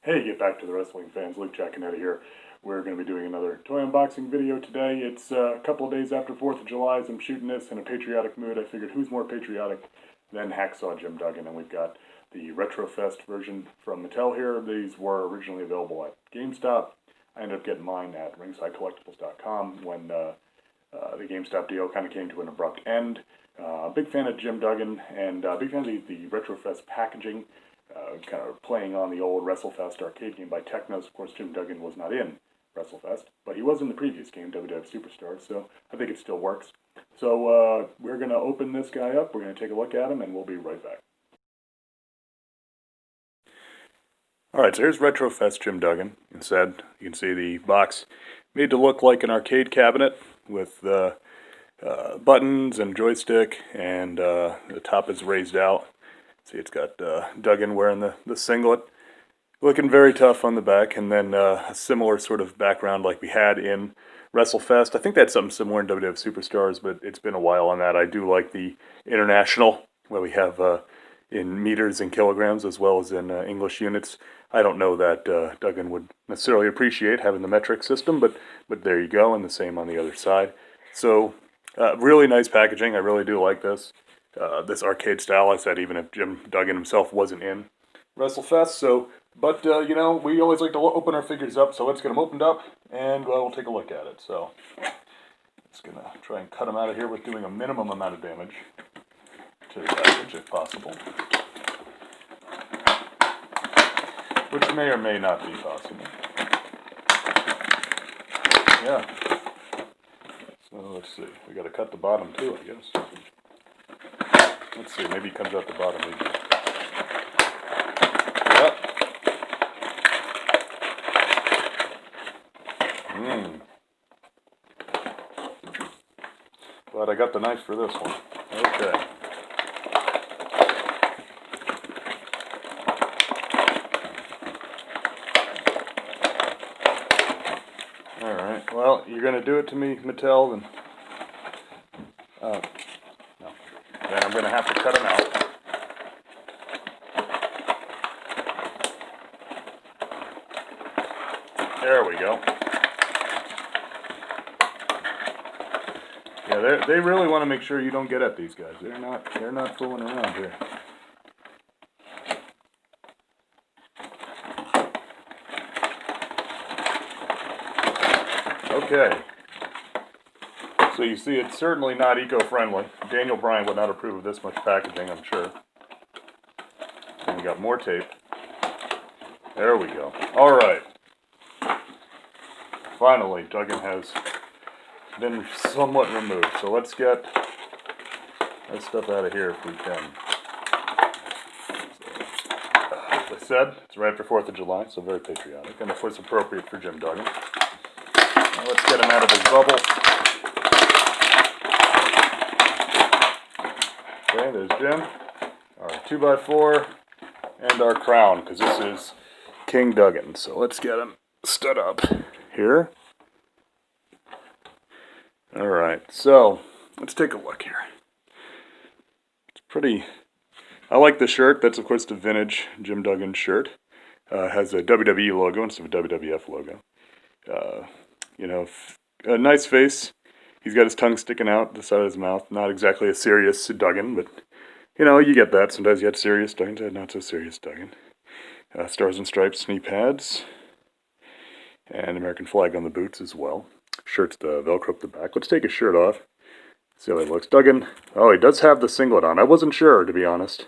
Hey, get back to the wrestling fans. Luke Giaconetti here. We're going to be doing another toy unboxing video today. It's a couple of days after 4th of July as I'm shooting this in a patriotic mood. I figured who's more patriotic than Hacksaw Jim Duggan, and we've got the RetroFest version from Mattel here. These were originally available at GameStop. I ended up getting mine at ringsidecollectibles.com when the GameStop deal kind of came to an abrupt end. Big fan of Jim Duggan, and big fan of the RetroFest packaging. Kind of playing on the old WrestleFest arcade game by Technos. Of course, Jim Duggan was not in WrestleFest, but he was in the previous game, WWF Superstars, so I think it still works. So we're going to open this guy up, we're going to take a look at him, and we'll be right back. Alright, so here's RetroFest Jim Duggan. Instead, you can see the box made to look like an arcade cabinet with the buttons and joystick, and the top is raised out. See, it's got Duggan wearing the singlet, looking very tough on the back, and then a similar sort of background like we had in WrestleFest. I think they had something similar in WWF Superstars, but it's been a while on that. I do like the international, where we have in meters and kilograms as well as in English units. I don't know that Duggan would necessarily appreciate having the metric system, but there you go, and the same on the other side. So really nice packaging. I really do like this. This arcade style, I said, even if Jim Duggan himself wasn't in WrestleFest. So, but you know, we always like to open our figures up, so let's get them opened up, and we'll take a look at it. So, just gonna try and cut them out of here with doing a minimum amount of damage to the package, if possible, which may or may not be possible. Yeah. So let's see. We got to cut the bottom too, I guess. Let's see, maybe it comes out the bottom. Yep. Glad I got the knife for this one. Okay. Alright, well, you're going to do it to me, Mattel, then... Then I'm going to have to cut them out. There we go. Yeah, they really want to make sure you don't get at these guys. They're not fooling around here. Okay. So you see, it's certainly not eco-friendly. Daniel Bryan would not approve of this much packaging, I'm sure. And we got more tape. There we go. Alright. Finally, Duggan has been somewhat removed. So let's get this stuff out of here if we can. As I said, it's right after 4th of July, so very patriotic. And of course appropriate for Jim Duggan. Now let's get him out of his bubble. Okay, there's Jim, our 2x4, and our crown, because this is King Duggan. So let's get him stood up here. Alright, so let's take a look here. It's pretty... I like the shirt. That's, of course, the vintage Jim Duggan shirt. Has a WWE logo instead of a WWF logo. You know, a nice face. He's got his tongue sticking out the side of his mouth. Not exactly a serious Duggan, but, you know, you get that. Sometimes you get serious Duggan, not so serious Duggan. Stars and Stripes knee pads. And American flag on the boots as well. Shirt's the Velcro up the back. Let's take his shirt off. See how he looks. Duggan, oh, he does have the singlet on. I wasn't sure, to be honest.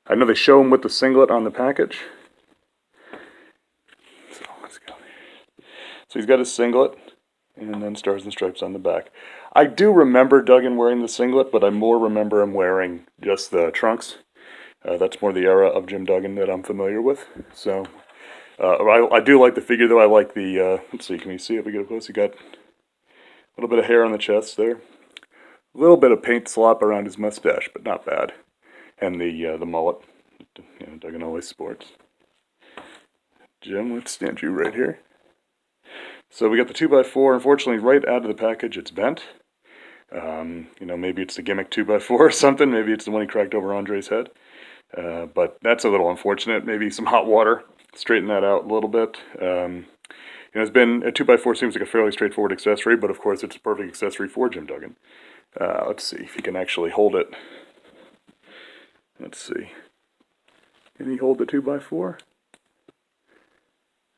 I know they show him with the singlet on the package. So, let's go. So he's got his singlet. And then Stars and Stripes on the back. I do remember Duggan wearing the singlet, but I more remember him wearing just the trunks. That's more the era of Jim Duggan that I'm familiar with. So, I do like the figure, though. I like the, let's see, can you see if we get up close? He got a little bit of hair on the chest there. A little bit of paint slop around his mustache, but not bad. And the mullet, you know, Duggan always sports. Jim, let's stand you right here. So we got the 2x4. Unfortunately, right out of the package, it's bent. You know, maybe it's the gimmick 2x4 or something. Maybe it's the one he cracked over Andre's head. But that's a little unfortunate. Maybe some hot water straighten that out a little bit. It's been, a 2x4 seems like a fairly straightforward accessory, but of course it's a perfect accessory for Jim Duggan. Let's see if he can actually hold it. Let's see. Can he hold the 2x4?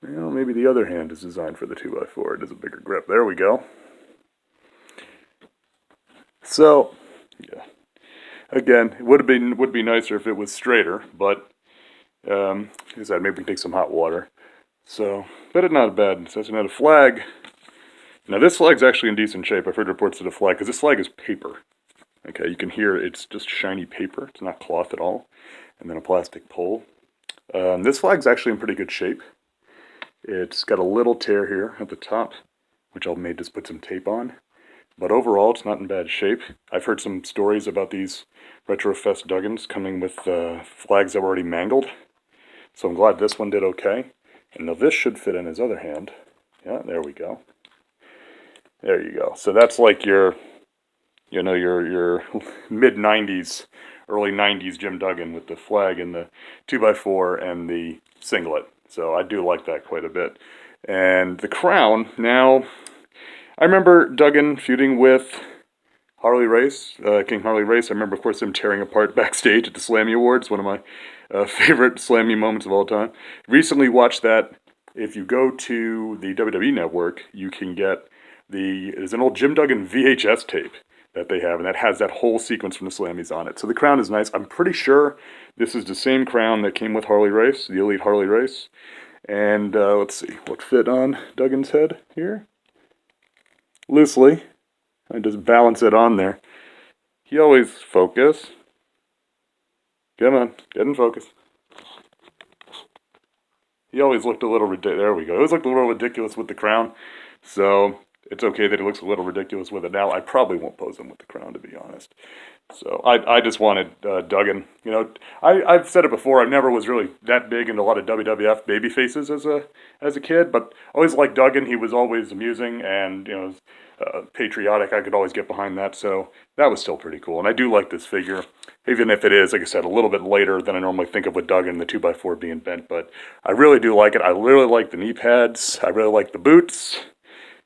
Well, maybe the other hand is designed for the 2x4. It has a bigger grip. There we go. So, yeah. Again, it would be nicer if it was straighter, but like I said, maybe we can take some hot water. So, but it's not bad. So, not a flag. Now this flag's actually in decent shape. I've heard reports of the flag, because this flag is paper. Okay, you can hear it's just shiny paper. It's not cloth at all. And then a plastic pole. This flag's actually in pretty good shape. It's got a little tear here at the top, which I may just put some tape on. But overall, it's not in bad shape. I've heard some stories about these RetroFest Duggans coming with flags that were already mangled. So I'm glad this one did okay. And now this should fit in his other hand. Yeah, there we go. There you go. So that's like your mid-90s, early 90s Jim Duggan with the flag and the 2x4 and the singlet. So I do like that quite a bit. And the crown, now, I remember Duggan feuding with Harley Race, King Harley Race. I remember, of course, him tearing apart backstage at the Slammy Awards, one of my favorite Slammy moments of all time. Recently watched that. If you go to the WWE Network, you can get there's an old Jim Duggan VHS tape that they have, and that has that whole sequence from the Slammies on it. So the crown is nice. I'm pretty sure this is the same crown that came with Harley Race, the Elite Harley Race. And let's see, what fit on Duggan's head here? Loosely. I just balance it on there. He always focus. Come on, get in focus. He always looked a little ridiculous. There we go. He always looked a little ridiculous with the crown. So it's okay that he looks a little ridiculous with it now. I probably won't pose him with the crown, to be honest. So I just wanted Duggan. You know, I've said it before. I never was really that big into a lot of WWF baby faces as a kid, but I always liked Duggan. He was always amusing and patriotic. I could always get behind that. So that was still pretty cool. And I do like this figure, even if it is, like I said, a little bit later than I normally think of with Duggan, the 2x4 being bent. But I really do like it. I really like the knee pads. I really like the boots.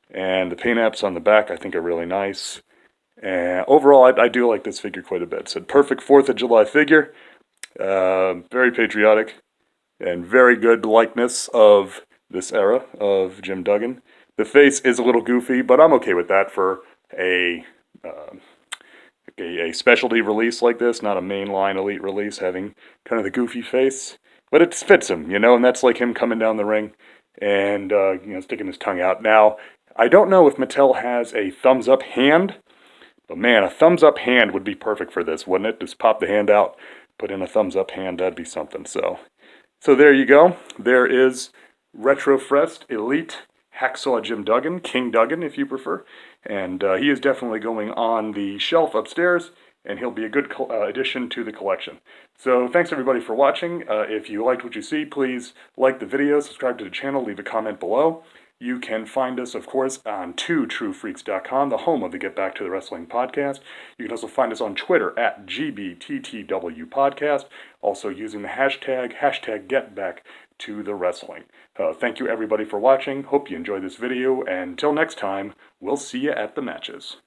And the paint apps on the back I think are really nice. And overall, I do like this figure quite a bit. It's a perfect 4th of July figure. Very patriotic. And very good likeness of this era of Jim Duggan. The face is a little goofy, but I'm okay with that for a specialty release like this, not a mainline Elite release, having kind of the goofy face. But it fits him, and that's like him coming down the ring and sticking his tongue out. Now, I don't know if Mattel has a thumbs-up hand, but man, a thumbs-up hand would be perfect for this, wouldn't it? Just pop the hand out, put in a thumbs-up hand, that'd be something. So there you go. There is RetroFest Elite Hacksaw Jim Duggan, King Duggan if you prefer, and he is definitely going on the shelf upstairs, and he'll be a good addition to the collection. So thanks everybody for watching. If you liked what you see, please like the video, subscribe to the channel, leave a comment below. You can find us, of course, on twotruefreaks.com, the home of the Get Back to the Wrestling podcast. You can also find us on Twitter at GBTTWpodcast, also using the hashtag #GetBackToTheWrestling. Thank you everybody for watching. Hope you enjoyed this video, and until next time, we'll see you at the matches.